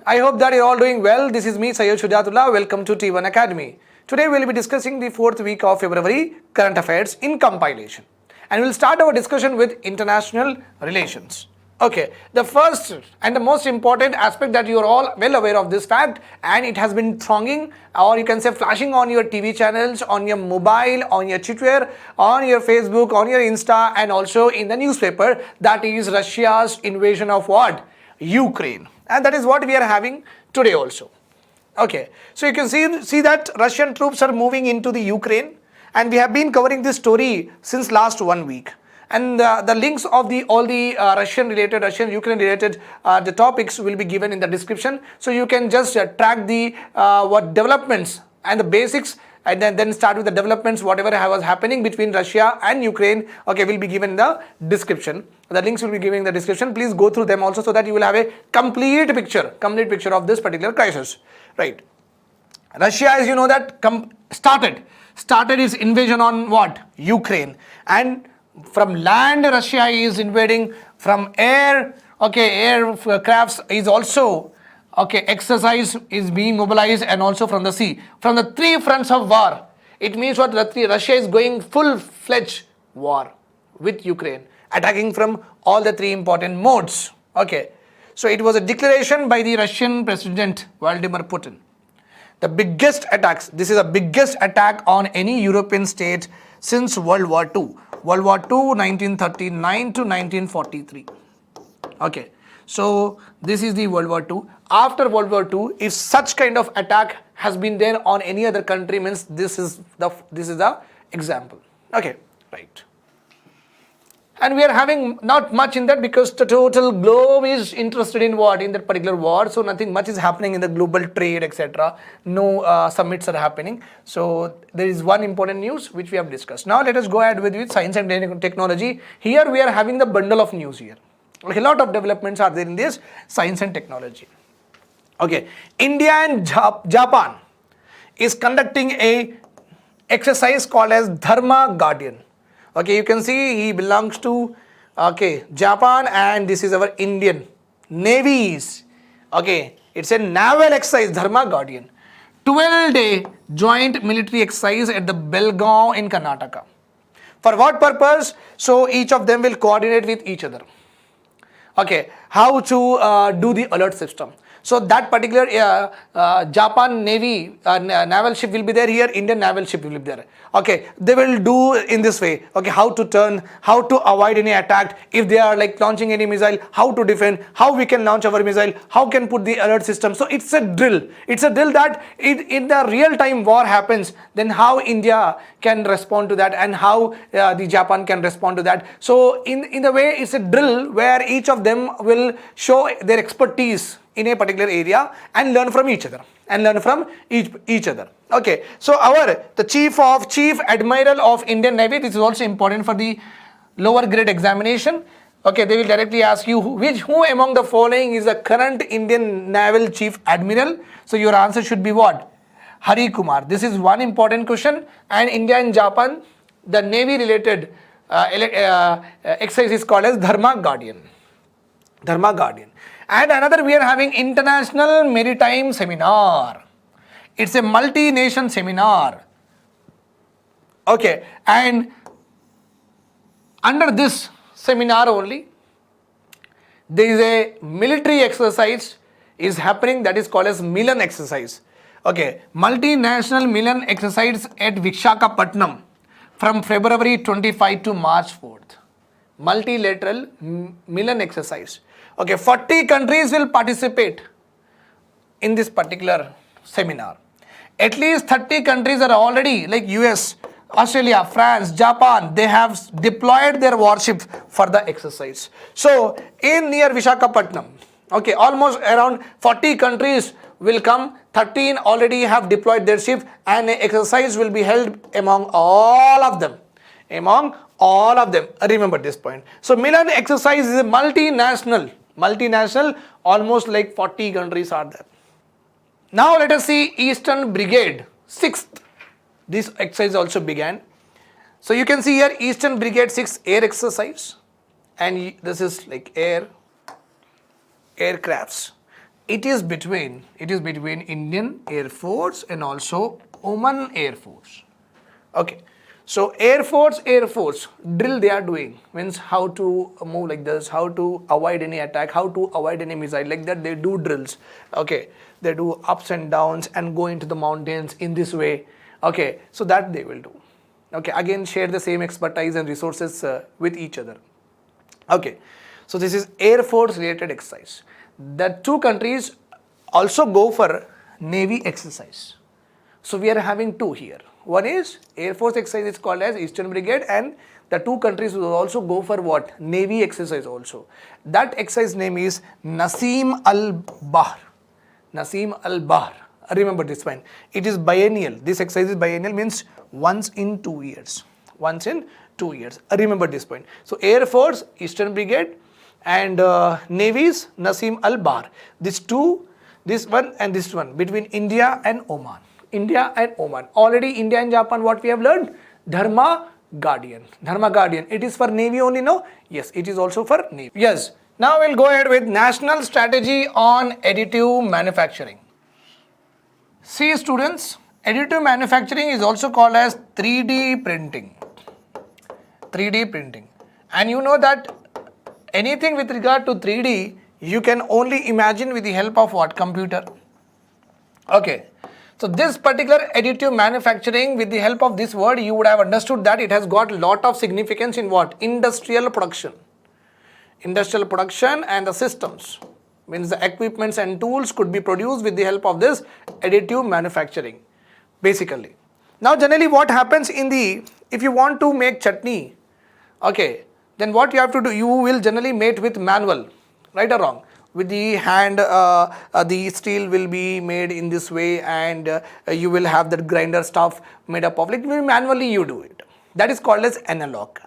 I hope that you're all doing well. This is me, Sayyid Shujatullah. Welcome to T1 Academy. Today we'll be discussing the 4th week of February current affairs in compilation. And we'll start our discussion with international relations. Okay, the first and the most important aspect that you are all well aware of this fact, and it has been thronging, or you can say flashing on your TV channels, on your mobile, on your Twitter, on your Facebook, on your Insta, and also in the newspaper, that is Russia's invasion of what? Ukraine. And that is what we are having today also. Okay, so you can see that Russian troops are moving into the Ukraine, and we have been covering this story since last 1 week. And the links of all the Russian-Ukraine related the topics will be given in the description. So you can just track the what developments and the basics, and then start with the developments, whatever was happening between Russia and Ukraine, okay, will be given in the description. The links will be given in the description. Please go through them also so that you will have a complete picture of this particular crisis. Right. Russia, as you know, that started its invasion on what? Ukraine. And from land, Russia is invading. From air, okay, aircrafts is also, okay, exercise is being mobilized, and also from the sea. From the 3 fronts of war, it means what? Russia is going full-fledged war with Ukraine, attacking from all the 3 important modes. Okay, so it was a declaration by the Russian President Vladimir Putin. The biggest attacks, this is the biggest attack on any European state since World War II. World War II, 1939 to 1943. Okay, so this is the World War II. After World War II, if such kind of attack has been there on any other country, means this is the example. Okay, right. And we are having not much in that because the total globe is interested in what? In that particular war. So nothing much is happening in the global trade, etc. No summits are happening. So there is one important news which we have discussed. Now let us go ahead with science and technology. Here we are having the bundle of news here. Okay, a lot of developments are there in this science and technology. Okay, India and Japan is conducting a exercise called as Dharma Guardian. Okay, you can see he belongs to, okay, Japan, and this is our Indian navies. Okay, it's a naval exercise, Dharma Guardian. 12-day joint military exercise at the Belgaum in Karnataka. For what purpose? So each of them will coordinate with each other. Okay, how to do the alert system. So that particular Japan Navy naval ship will be there here, Indian naval ship will be there. Okay, they will do in this way. Okay, how to turn, how to avoid any attack, if they are like launching any missile, how to defend, how we can launch our missile, how can put the alert system. So it's a drill. It's a drill that in the real time war happens, then how India can respond to that, and how the Japan can respond to that. So in the way, it's a drill where each of them will show their expertise in a particular area and learn from each other, Okay, so the chief admiral of Indian Navy, this is also important for the lower grade examination. Okay, they will directly ask you who among the following is the current Indian naval chief admiral. So your answer should be what? Hari Kumar. This is one important question. And India and Japan, the navy related exercise is called as Dharma Guardian. And another, we are having International Maritime Seminar. It's a multi-nation seminar. Okay, and under this seminar only, there is a military exercise is happening, that is called as Milan exercise. Okay, multinational Milan exercise at Visakhapatnam from February 25 to March 4th. Multilateral Milan exercise. Okay, 40 countries will participate in this particular seminar. At least 30 countries are already, like US, Australia, France, Japan, they have deployed their warship for the exercise. So in near Visakhapatnam, okay, almost around 40 countries will come, 13 already have deployed their ship, and an exercise will be held among all of them. Remember this point. So Milan exercise is a multinational, almost like 40 countries are there. Now let us see Eastern Brigade, 6th. This exercise also began. So you can see here Eastern Brigade 6 air exercise, and this is like aircrafts. it is between Indian Air Force and also Oman Air Force. Okay. So Air Force drill they are doing, means how to move like this, how to avoid any attack, how to avoid any missile, like that they do drills. Okay, they do ups and downs and go into the mountains in this way. Okay, so that they will do. Okay, again share the same expertise and resources with each other. Okay, so this is Air Force related exercise. The two countries also go for Navy exercise. So we are having two here. One is Air Force exercise is called as Eastern Brigade, and the two countries will also go for what? Navy exercise also. That exercise name is Nasim al-Bahr. Nasim al-Bahr. Remember this one. It is biennial. This exercise is biennial, means once in 2 years. Once in 2 years. Remember this point. So Air Force, Eastern Brigade, and Navy's Nasim al-Bahr. These two, this one and this one, between India and Oman. India and Oman. Already India and Japan, what we have learned? Dharma Guardian. Dharma Guardian. It is for Navy only, no? Yes, it is also for Navy. Yes. Now we'll go ahead with National Strategy on Additive Manufacturing. See students, additive manufacturing is also called as 3D printing. 3D printing. And you know that anything with regard to 3D, you can only imagine with the help of what? Computer. Okay. So this particular additive manufacturing, with the help of this word, you would have understood that it has got a lot of significance in what? Industrial production. Industrial production and the systems. Means the equipments and tools could be produced with the help of this additive manufacturing. Basically. Now generally what happens if you want to make chutney, okay, then what you have to do, you will generally make with manual, right or wrong? With the hand, the steel will be made in this way, and you will have that grinder stuff made up of, like manually you do it. That is called as analog.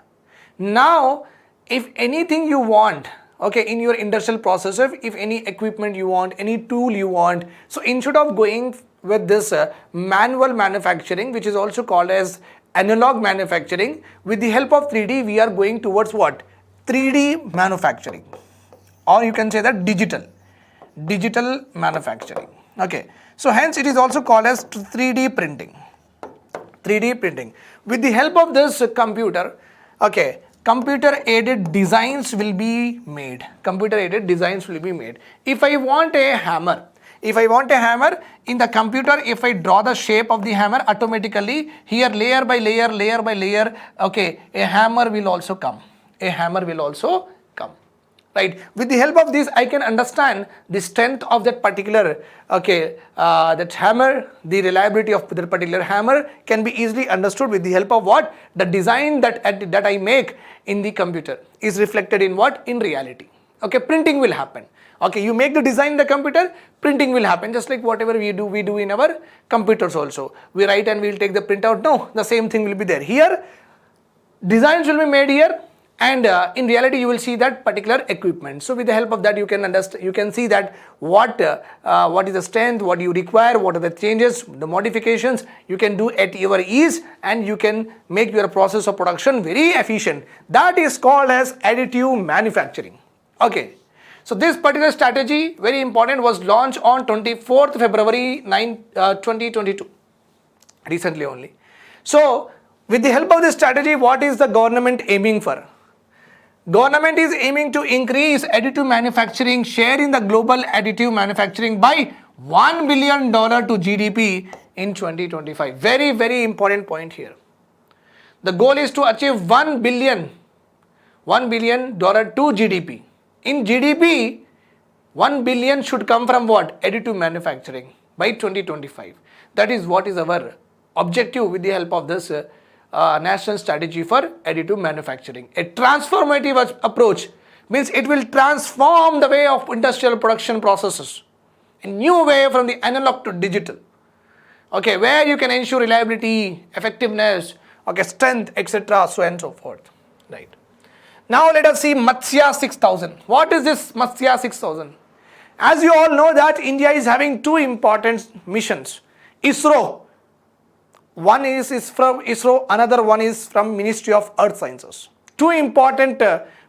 Now, if anything you want, okay, in your industrial processor, if any equipment you want, any tool you want, so instead of going with this manual manufacturing, which is also called as analog manufacturing, with the help of 3D, we are going towards what? 3D manufacturing. Or you can say that digital manufacturing. Okay, so hence it is also called as 3D printing. 3D printing. With the help of this computer, okay, computer aided designs will be made. Computer aided designs will be made. If I want a hammer, in the computer, if I draw the shape of the hammer, automatically here layer by layer, okay, a hammer will also come. Right, with the help of this, I can understand the strength of that particular, okay, that hammer, the reliability of that particular hammer can be easily understood with the help of what? The design that I make in the computer is reflected in what? In reality. Okay, printing will happen. Okay, you make the design in the computer, printing will happen, just like whatever we do in our computers also. We write and we'll take the printout. No, the same thing will be there. Here, designs will be made here. And in reality, you will see that particular equipment. So with the help of that, you can understand, you can see that what is the strength, what you require, what are the changes, the modifications you can do at your ease, and you can make your process of production very efficient. That is called as additive manufacturing. Okay. So this particular strategy, very important, was launched on 24th February 2022, recently only. So with the help of this strategy, what is the government aiming for? Government is aiming to increase additive manufacturing share in the global additive manufacturing by $1 billion to GDP in 2025. Very, very important point here. The goal is to achieve $1 billion to GDP. In GDP, 1 billion should come from what? Additive manufacturing by 2025. That is what is our objective with the help of this national strategy for additive manufacturing. A transformative approach means it will transform the way of industrial production processes. A new way from the analog to digital. Okay, where you can ensure reliability, effectiveness, okay, strength, etc. so and so forth. Right. Now let us see Matsya 6000. What is this Matsya 6000? As you all know that India is having two important missions. ISRO. One is from ISRO, another one is from Ministry of Earth Sciences. Two important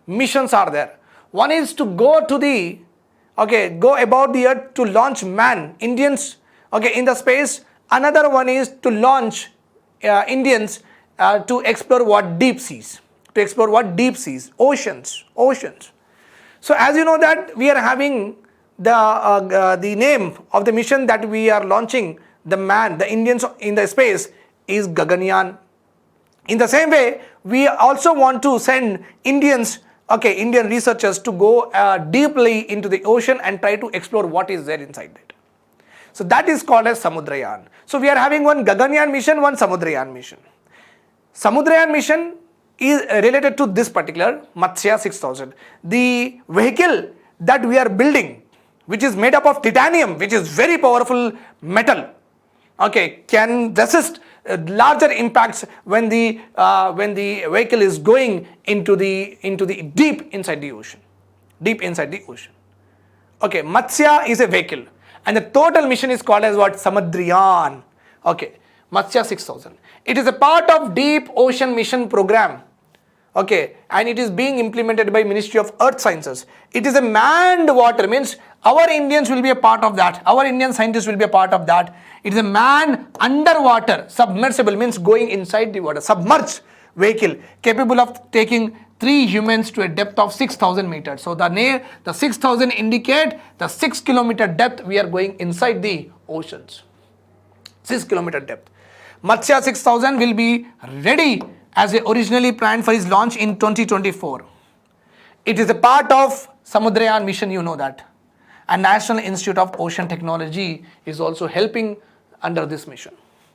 missions are there. One is to go to the okay, go about the earth to launch man, Indians, okay, in the space. Another one is to launch Indians to explore what? Deep seas. To explore what? Deep seas, oceans. So as you know that we are having the name of the mission that we are launching, the Indians in the space, is Gaganyaan. In the same way, we also want to send Indians, okay, Indian researchers to go deeply into the ocean and try to explore what is there inside it. So that is called as Samudrayaan. So we are having one Gaganyaan mission, one Samudrayaan mission. Samudrayaan mission is related to this particular Matsya 6000. The vehicle that we are building, which is made up of titanium, which is very powerful metal, okay, can resist larger impacts when the vehicle is going into the deep inside the ocean. Okay, Matsya is a vehicle, and the total mission is called as what? Samudrayaan. Okay, Matsya 6000. It is a part of Deep Ocean Mission Program. Okay, and it is being implemented by Ministry of Earth Sciences. It is a manned water, means our Indians will be a part of that. Our Indian scientists will be a part of that. It is a manned underwater submersible, means going inside the water, submerged vehicle capable of taking 3 humans to a depth of 6,000 meters. So the 6,000 indicate the 6 kilometer depth we are going inside the oceans. 6 kilometer depth. Matsya 6000 will be ready as originally planned for its launch in 2024. It is a part of Samudrayaan mission, you know that. And National Institute of Ocean Technology is also helping under this mission.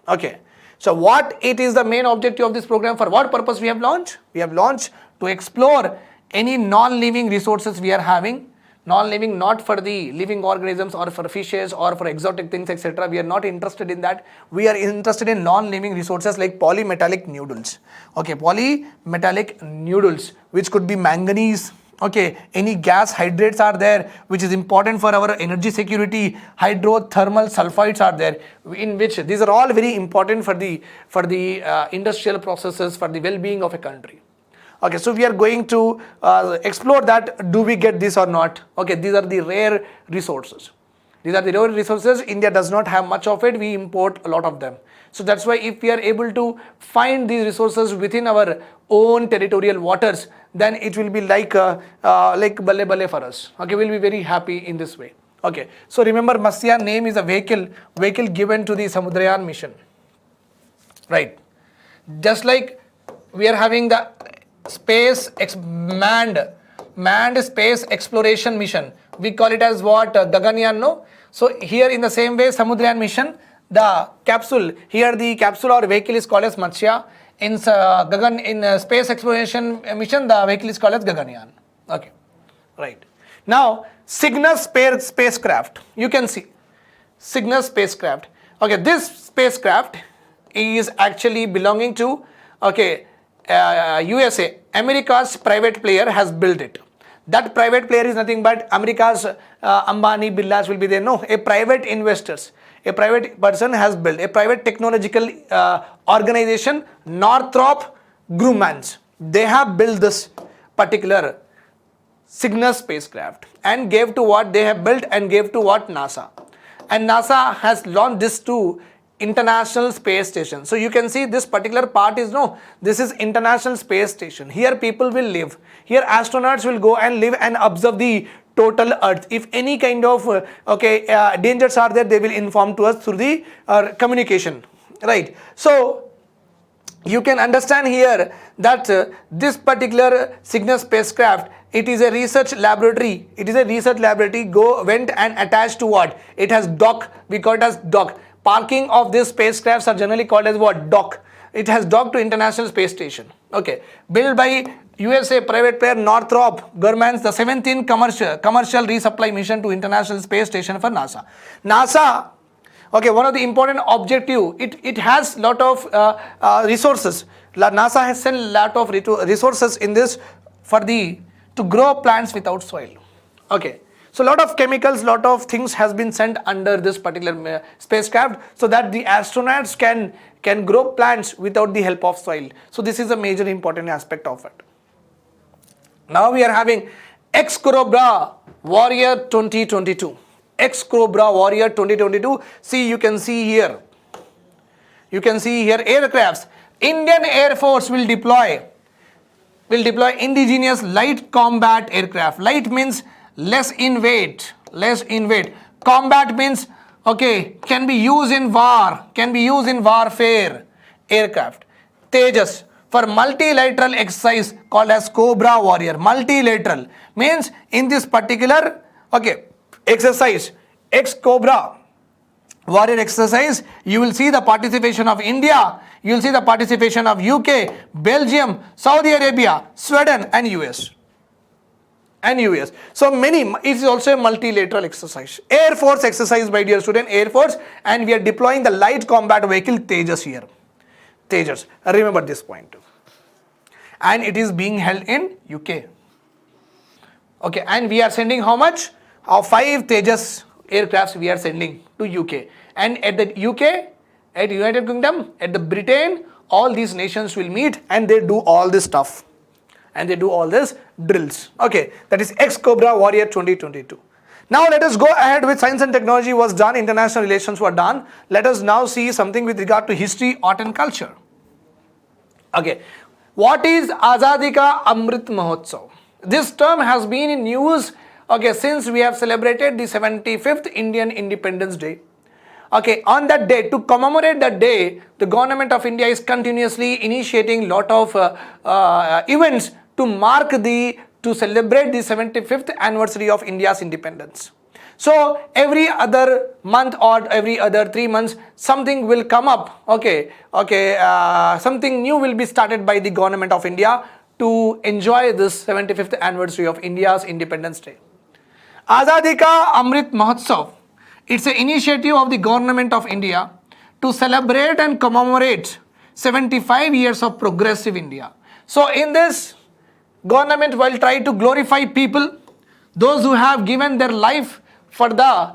Okay. So what it is the main objective of this program? For what purpose we have launched? We have launched to explore any non-living resources we are having. Non-living, not for the living organisms or for fishes or for exotic things, etc. We are not interested in that. We are interested in non-living resources like polymetallic nodules. Okay, polymetallic nodules, which could be manganese. Okay, any gas hydrates are there, which is important for our energy security. Hydrothermal sulfides are there, in which these are all very important for the industrial processes, for the well-being of a country. Okay, so we are going to explore that. Do we get this or not? Okay, these are the rare resources. India does not have much of it. We import a lot of them. So that's why if we are able to find these resources within our own territorial waters, then it will be like balle balle for us. Okay, we'll be very happy in this way. Okay, so remember, Matsya name is a vehicle given to the Samudrayaan mission. Right. Just like we are having the manned space exploration mission, we call it as what? Gaganyaan, no? So here in the same way, Samudrayaan mission, the capsule, here the capsule or vehicle is called as Matsya. In space exploration mission, the vehicle is called as Gaganyaan. Okay, right. Now Cygnus spacecraft, you can see Cygnus spacecraft. Okay, this spacecraft is actually belonging to USA. America's private player has built it. That private player is nothing but America's Ambani, Billas will be there. No, a private investors, a private person has built, a private technological organization, Northrop Grumman. They have built this particular Cygnus spacecraft and gave to what they have built and gave to what? NASA. And NASA has launched this to International Space Station. So you can see this particular part is, no, this is International Space Station. Here people will live. Here astronauts will go and live and observe the total Earth. If any kind of dangers are there, they will inform to us through the communication. Right. So you can understand here that this particular Cygnus spacecraft, it is a research laboratory. It is a research laboratory. Went and attached to what? It has dock. We call it as dock. Parking of these spacecrafts are generally called as what? Dock. It has docked to International Space Station. Okay. Built by USA private player Northrop Grumman's the 17th commercial resupply mission to International Space Station for NASA. NASA, okay, one of the important objective, it has lot of resources. NASA has sent lot of resources in this to grow plants without soil. Okay. So lot of chemicals, lot of things has been sent under this particular spacecraft so that the astronauts can grow plants without the help of soil. So this is a major important aspect of it. Now we are having Cobra Warrior 2022. Cobra Warrior 2022. See, you can see here. You can see here aircrafts. Indian Air Force will deploy indigenous light combat aircraft. Light means less in weight. Combat means, okay, can be used in war, warfare aircraft. Tejas for multilateral exercise called as Cobra Warrior. Multilateral means in this particular, okay, exercise, Cobra Warrior exercise, you will see the participation of India, you will see the participation of UK, Belgium, Saudi Arabia, Sweden and US. So many, it is also a multilateral exercise. Air Force exercise, my dear student, Air Force, and we are deploying the light combat vehicle Tejas here. Tejas, remember this point. And it is being held in UK. Okay, and we are sending how much? 5 Tejas aircrafts we are sending to UK. And at the UK, at United Kingdom, at the Britain, all these nations will meet and they do all this stuff. And they do all this drills. Okay, that is Cobra Warrior 2022. Now let us go ahead with science and technology was done, international relations were done. Let us now see something with regard to history, art and culture. Okay, what is Azadi Ka Amrit Mahotsav? This term has been in news, okay, since we have celebrated the 75th Indian Independence Day. Okay, on that day, to commemorate that day, the government of India is continuously initiating lot of events to celebrate the 75th anniversary of India's independence. So every other month or every other 3 months, something will come up. Something new will be started by the government of India to enjoy this 75th anniversary of India's Independence Day. Azadi Ka Amrit Mahotsav. It's an initiative of the government of India to celebrate and commemorate 75 years of progressive India. So in this, government will try to glorify people, those who have given their life for the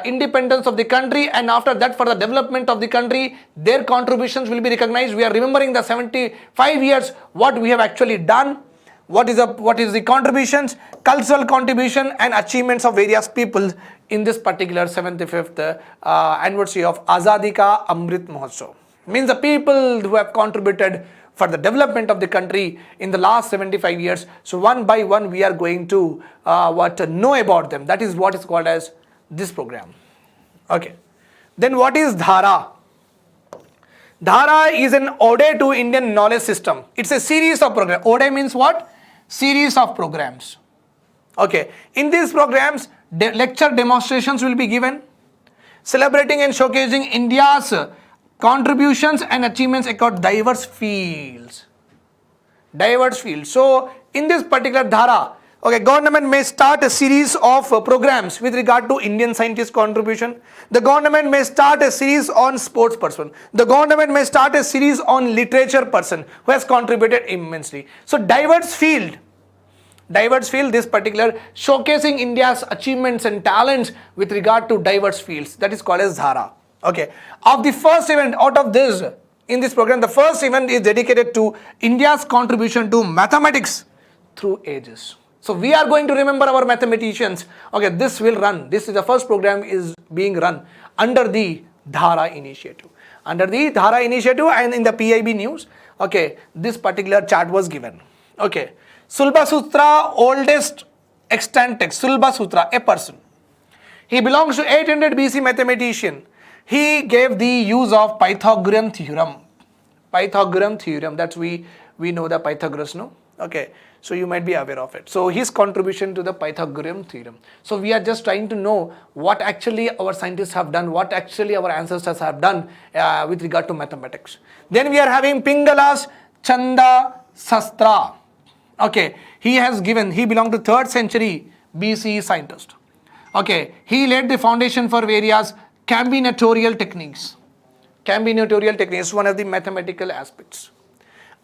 independence of the country, and after that for the development of the country, their contributions will be recognized. We are remembering the 75 years, what we have actually done, what is the contributions, cultural contribution and achievements of various people in this particular 75th anniversary of Azadi Ka Amrit Mahotsav. Means the people who have contributed for the development of the country in the last 75 years. So one by one we are going to know about them. That is what is called as this program. Okay. Then what is Dhara? Dhara is an ode to Indian knowledge system. It's a series of programs. Ode means what? Series of programs. Okay. In these programs, lecture demonstrations will be given, celebrating and showcasing India's contributions and achievements across diverse fields. So in this particular Dhara, okay, government may start a series of programs with regard to Indian scientist contribution. The government may start a series on sports person. The government may start a series on literature person who has contributed immensely. So diverse field, this particular showcasing India's achievements and talents with regard to diverse fields. That is called as Dhara. Okay. Of the first event out of this, in this program, the first event is dedicated to India's contribution to mathematics through ages. So we are going to remember our mathematicians. Okay, this will run. This is the first program is being run under the Dhara initiative. Under the Dhara initiative and in the PIB news, okay, this particular chart was given. Okay. Sulba Sutra, oldest extant text. Sulba Sutra, a person. He belongs to 800 BC mathematician. He gave the use of Pythagorean theorem. That's we know the Pythagoras, no? Okay. So you might be aware of it. So his contribution to the Pythagorean theorem. So we are just trying to know what actually our scientists have done, what actually our ancestors have done with regard to mathematics. Then we are having Pingala's Chanda Sastra. Okay, he belonged to 3rd century BC scientist. Okay, he laid the foundation for various combinatorial techniques. Combinatorial techniques is one of the mathematical aspects.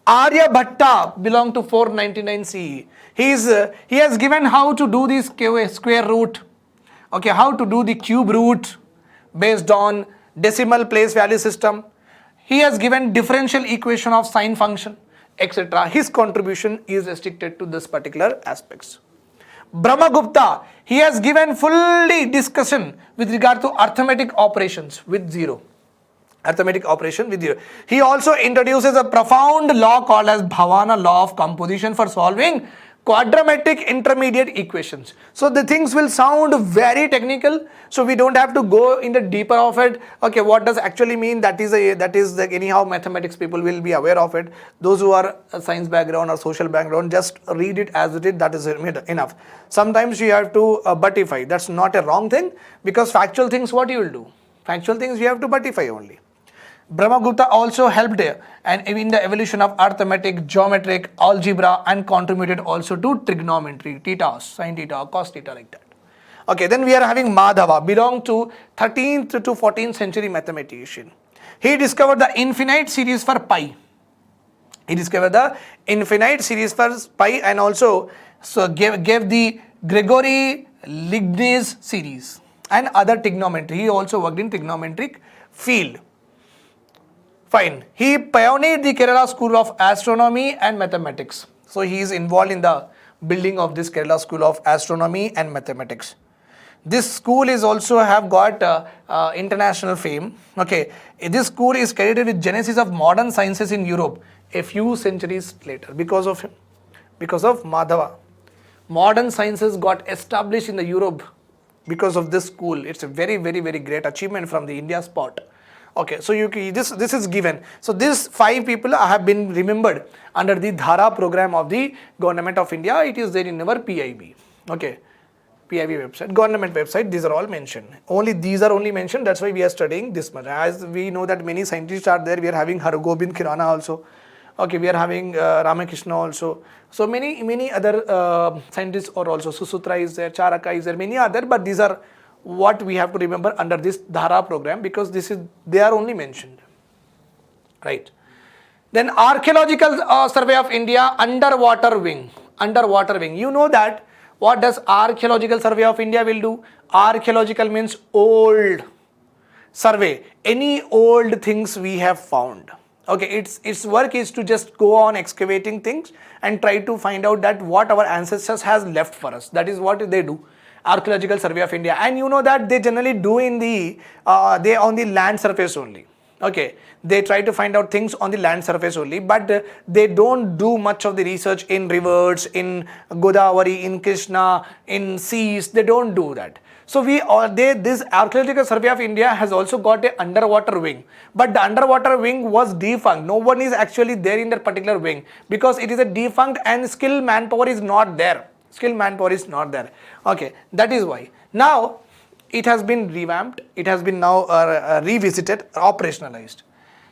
Aryabhatta belonged to 499 CE. He has given how to do the square root. Okay, how to do the cube root based on decimal place value system. He has given differential equation of sine function, etc. His contribution is restricted to this particular aspects. Brahmagupta, he has given fully discussion with regard to arithmetic operations with zero. Arithmetic operation with zero. He also introduces a profound law called as Bhavana law of composition for solving quadratic intermediate equations. So the things will sound very technical, so we don't have to go in the deeper of it. Okay, what does actually mean? That is anyhow mathematics people will be aware of it. Those who are a science background or social background, just read it as it is, that is enough. Sometimes you have to butify. That's not a wrong thing, because factual things, what you will do? Factual things you have to butify only. Brahmagupta also helped in the evolution of arithmetic, geometric, algebra, and contributed also to trigonometry, theta, sin theta, cos theta, like that. Okay, then we are having Madhava, belonged to 13th to 14th century mathematician. He discovered the infinite series for pi. And also gave the Gregory-Lignez series and other trigonometry. He also worked in trigonometric field. Fine. He pioneered the Kerala School of Astronomy and Mathematics. So he is involved in the building of this Kerala School of Astronomy and Mathematics. This school is also have got international fame. Okay, this school is credited with genesis of modern sciences in Europe a few centuries later because of him, because of Madhava. Modern sciences got established in the Europe because of this school. It's a very, very, very great achievement from the India's part. Okay, so this is given. So these 5 people have been remembered under the Dhara program of the Government of India. It is there in our PIB. Okay, PIB website, government website. These are all mentioned. These are only mentioned. That's why we are studying this much. As we know that many scientists are there. We are having Hargobind Khurana also. Okay, we are having Ramakrishna also. So many other scientists are also. Susutra is there, Charaka is there, many other. But these are what we have to remember under this Dhara program, because they are only mentioned, right? Then Archaeological Survey of India, underwater wing. You know that what does Archaeological Survey of India will do? Archaeological means old survey, any old things we have found. Okay, its work is to just go on excavating things and try to find out that what our ancestors has left for us. That is what they do. Archaeological Survey of India, and you know that they generally do in the they on the land surface only. Okay, they try to find out things on the land surface only, but they don't do much of the research in rivers, in Godavari, in Krishna, in seas. They don't do that. So this Archaeological Survey of India has also got an underwater wing, but the underwater wing was defunct. No one is actually there in that particular wing because it is a defunct and skilled manpower is not there. Okay, that is why. Now, it has been revamped. It has been now revisited, operationalized.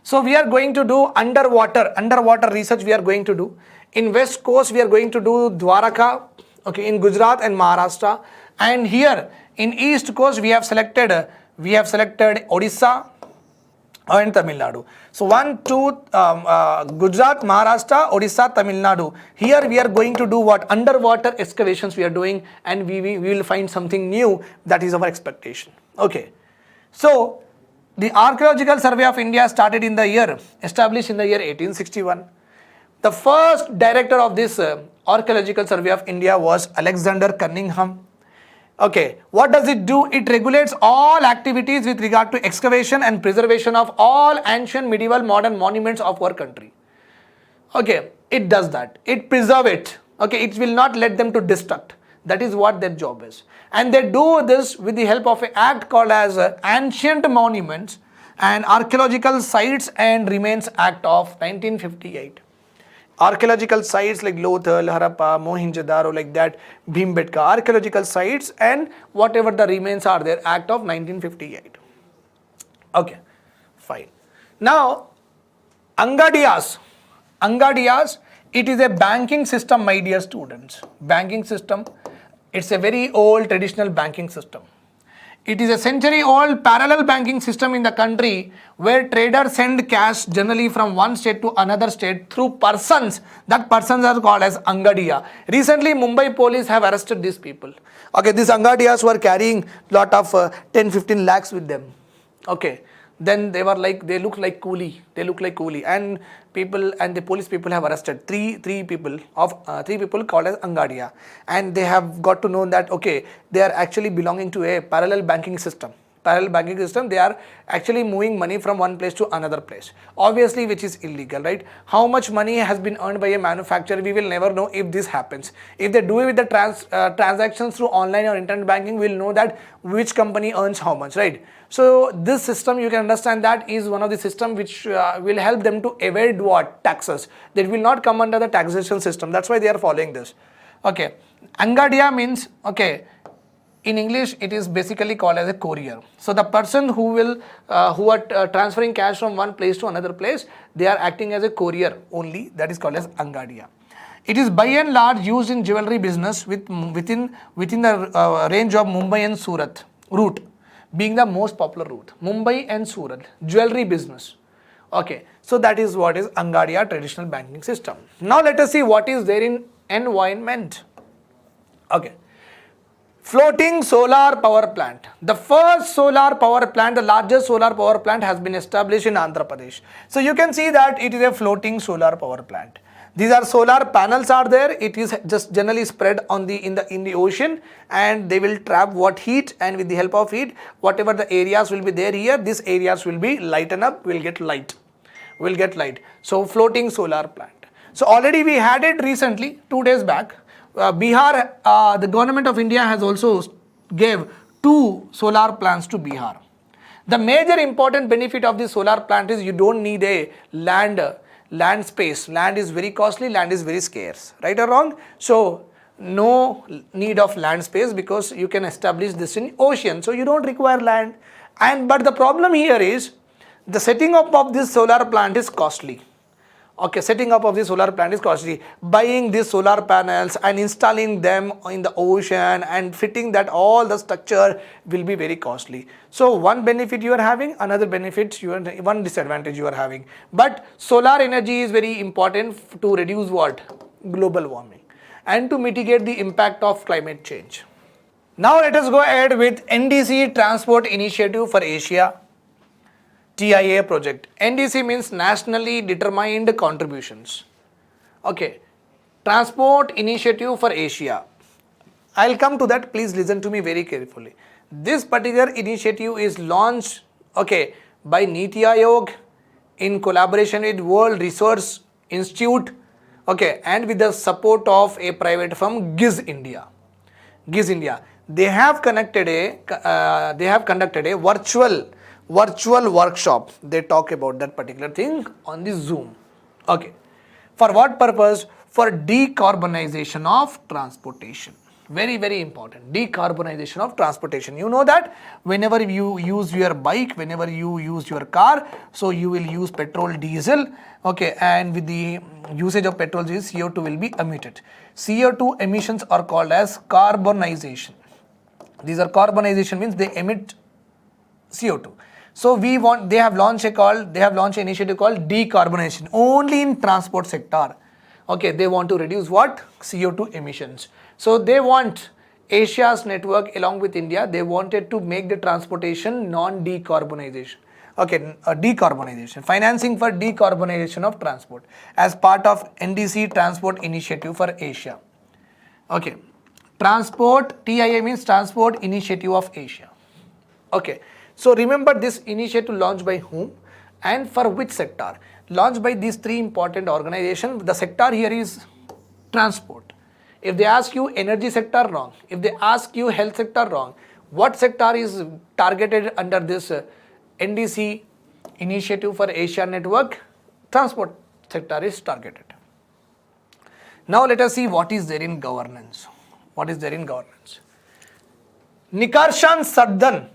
So, we are going to do underwater research we are going to do. In West Coast, we are going to do Dwaraka, okay, in Gujarat and Maharashtra. And here, in East Coast, we have selected Odisha and Tamil Nadu. So Gujarat, Maharashtra, Odisha, Tamil Nadu. Here we are going to do what? Underwater excavations we are doing, and we will find something new. That is our expectation. Okay. So the Archaeological Survey of India established in the year 1861. The first director of this Archaeological Survey of India was Alexander Cunningham. Okay, what does it do? It regulates all activities with regard to excavation and preservation of all ancient, medieval, modern monuments of our country. Okay, it does that. It preserves it. Okay, it will not let them to destruct. That is what their job is. And they do this with the help of an act called as Ancient Monuments and Archaeological Sites and Remains Act of 1958. Archaeological sites like Lothal, Harappa, Mohenjo-daro, like that, Bhimbetka, archaeological sites and whatever the remains are there, Act of 1958. Okay, fine. Now, ANGADIAS, it is a banking system, my dear students. Banking system, it's a very old traditional banking system. It is a century-old parallel banking system in the country where traders send cash generally from one state to another state through persons. That persons are called as Angadia. Recently, Mumbai police have arrested these people. Okay, these Angadias were carrying lot of 10-15 lakhs with them. Okay, Then they were like, they look like coolie, and people and the police people have arrested three people called as Angadia, and they have got to know that okay, they are actually belonging to a parallel banking system. They are actually moving money from one place to another place, obviously, which is illegal, right? How much money has been earned by a manufacturer, we will never know if this happens. If they do it with the transactions through online or internet banking, we'll know that which company earns how much, right? So this system, you can understand, that is one of the system which will help them to evade what? Taxes. That will not come under the taxation system. That's why they are following this. Okay, Angadia means, okay, in English, it is basically called as a courier. So the person who are transferring cash from one place to another place, they are acting as a courier only. That is called as Angadia. It is by and large used in jewelry business within the range of Mumbai and Surat route, being the most popular route. Mumbai and Surat jewelry business. Okay, so that is what is Angadia traditional banking system. Now let us see what is there in environment. Okay. Floating solar power plant. The first solar power plant, the largest solar power plant, has been established in Andhra Pradesh. So you can see that it is a floating solar power plant. These are solar panels are there. It is just generally spread on in the ocean, and they will trap what heat, and with the help of heat, whatever the areas will be there here, these areas will be lighten up, will get light. So floating solar plant. So already we had it recently, 2 days back. Bihar, the government of India has also gave 2 solar plants to Bihar. The major important benefit of this solar plant is you don't need a land space. Land is very costly, land is very scarce, right or wrong? So no need of land space because you can establish this in ocean, so you don't require land. But the problem here is the setting up of this solar plant is costly. Okay, setting up of the solar plant is costly. Buying these solar panels and installing them in the ocean and fitting that all the structure will be very costly. So one benefit you are having, another benefit one disadvantage you are having. But solar energy is very important to reduce what? Global warming and to mitigate the impact of climate change. Now let us go ahead with NDC-Transport Initiative for Asia. TIA project. NDC means Nationally Determined Contributions. Okay. Transport Initiative for Asia. I'll come to that. Please listen to me very carefully. This particular initiative is launched, okay, by Niti Aayog in collaboration with World Resource Institute, okay, and with the support of a private firm, GIZ India. They have conducted a virtual workshop. They talk about that particular thing on the Zoom. Okay. For what purpose? For decarbonization of transportation. Very, very important. Decarbonization of transportation. You know that whenever you use your bike, whenever you use your car, so you will use petrol, diesel. Okay. And with the usage of petrol, CO2 will be emitted. CO2 emissions are called as carbonization. These are carbonization means they emit CO2. So they have launched an initiative called decarbonization only in transport sector. Okay, they want to reduce what? CO2 emissions. So they want Asia's network along with India, they wanted to make the transportation non-decarbonization. Okay, decarbonization, financing for decarbonization of transport as part of NDC-Transport Initiative for Asia. Okay, transport, TIA means Transport Initiative of Asia. Okay. So remember this initiative launched by whom and for which sector? Launched by these 3 important organizations. The sector here is transport. If they ask you energy sector, wrong. If they ask you health sector, wrong. What sector is targeted under this NDC Initiative for Asia Network? Transport sector is targeted. Now let us see what is there in governance. Nikarshan Sadan.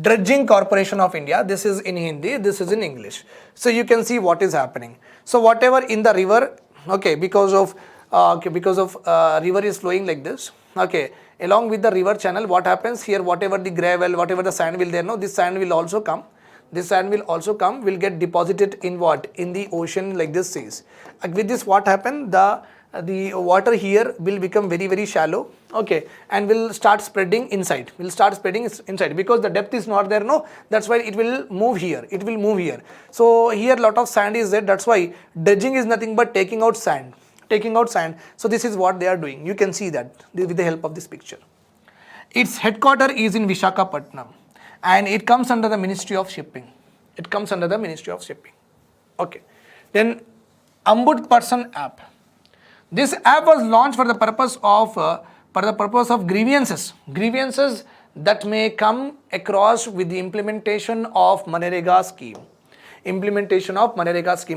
Dredging Corporation of India. This is in Hindi, this is in English. So you can see what is happening. So whatever in the river, okay, because of river is flowing like this. Okay, along with the river channel, what happens here? Whatever the gravel, whatever the sand will there, no, this sand will also come. Will get deposited in what? In the ocean like this seas. With this, what happened? The the water here will become very shallow, okay, and will start spreading inside, because the depth is not there, no, that's why it will move here, so here lot of sand is there, that's why dredging is nothing but taking out sand. So this is what they are doing. You can see that with the help of this picture. Its headquarter is in Visakhapatnam and it comes under the Ministry of Shipping. Okay. Then Ombudsperson app. This app was launched for the purpose of grievances that may come across with the implementation of Manrega scheme.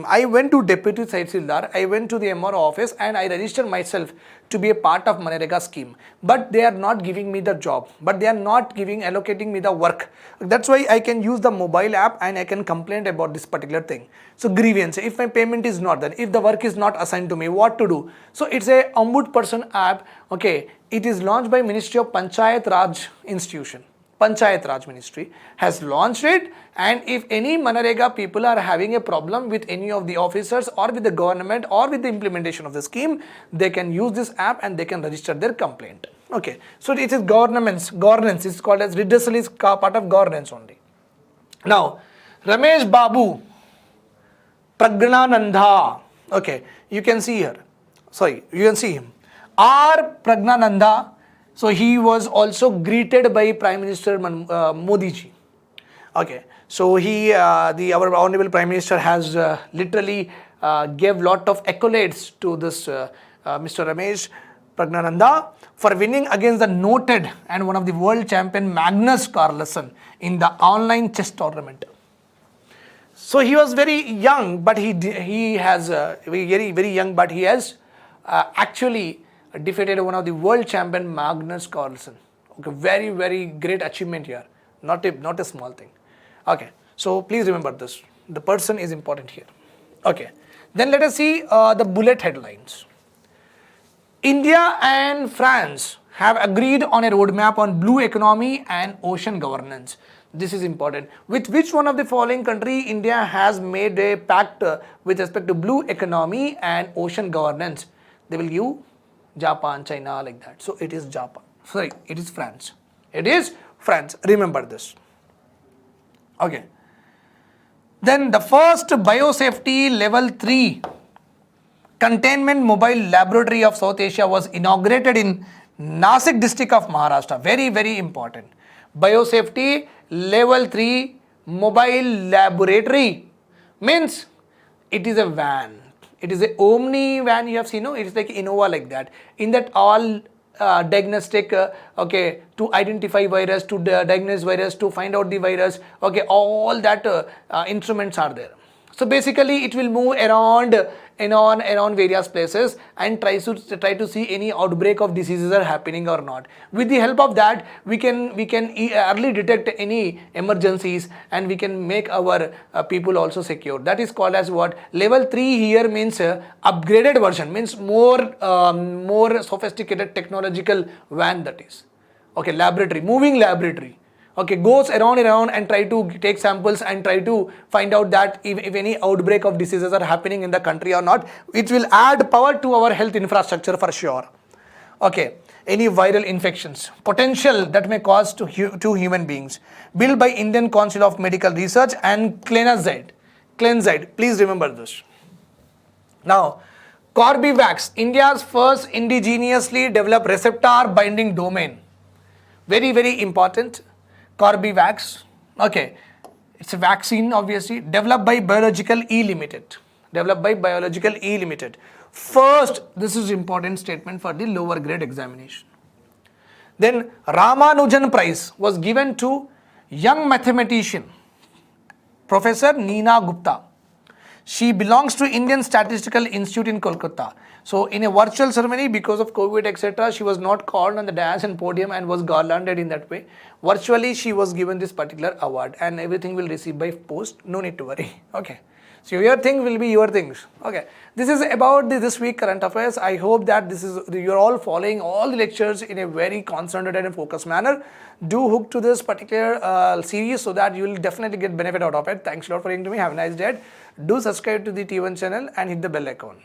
I went to Deputy Tahsildar, I went to the MRO office and I registered myself to be a part of Manrega scheme. But they are not giving me the job. But they are not allocating me the work. That's why I can use the mobile app and I can complain about this particular thing. So grievance, if my payment is not done, if the work is not assigned to me, what to do? So it's a Ombudsperson app. Okay, it is launched by Ministry of Panchayat Raj institution. Panchayat Raj Ministry has launched it, and if any Manrega people are having a problem with any of the officers or with the government or with the implementation of the scheme, they can use this app and they can register their complaint. Okay, so it is governance is called as redressal, is part of governance only. Now, RameshBabu, praggnanandhaa, okay, you can see here, you can see him, praggnanandhaa. So he was also greeted by Prime Minister Modi ji. Okay, so our Honorable Prime Minister has literally gave lot of accolades to this Mr. Ramesh Praggnanandhaa for winning against the noted and one of the world champion Magnus Carlsen in the online chess tournament. So he was very young, but he has very young, but he has actually defeated one of the world champion Magnus Carlsen. Okay, very great achievement here, not a small thing. Okay, so please remember this, the person is important here. Okay, then let us see the bullet headlines. India and France have agreed on a roadmap on blue economy and ocean governance. This is important. With which one of the following country India has made a pact with respect to blue economy and ocean governance? They will give Japan, China, like that. So it is Japan. Sorry, it is France. Remember this. Okay. Then the first biosafety level 3 containment mobile laboratory of South Asia was inaugurated in Nasik district of Maharashtra. Very important. Biosafety level 3 mobile laboratory means it is a van. It is a Omni van, you have seen, no? It is like Innova, like that. In that all diagnostic, okay, to identify virus, to diagnose virus, to find out the virus, okay, all that instruments are there. So basically it will move around various places and try to see any outbreak of diseases are happening or not. With the help of that, we can early detect any emergencies and we can make our people also secure. That is called as what? Level 3 here means upgraded version, means more sophisticated technological van, that is. Okay, laboratory, moving laboratory. Okay, goes around and try to take samples and try to find out that if any outbreak of diseases are happening in the country or not. It will add power to our health infrastructure for sure. Okay, any viral infections, potential that may cause to human beings. Built by Indian Council of Medical Research and Cleanside. Please remember this. Now, Corbevax, India's first indigenously developed receptor binding domain. Very important. Corbevax, okay, it's a vaccine obviously, developed by Biological E Limited. First, this is important statement for the lower grade examination. Then Ramanujan Prize was given to young mathematician, Professor Neena Gupta. She belongs to Indian Statistical Institute in Kolkata. So in a virtual ceremony, because of COVID, etc., she was not called on the dais and podium and was garlanded in that way. Virtually, she was given this particular award and everything will receive by post. No need to worry. Okay. So your thing will be your things. Okay. This is about this week current affairs. I hope that you're all following all the lectures in a very concentrated and focused manner. Do hook to this particular series so that you will definitely get benefit out of it. Thanks a lot for listening to me. Have a nice day. Do subscribe to the T1 channel and hit the bell icon.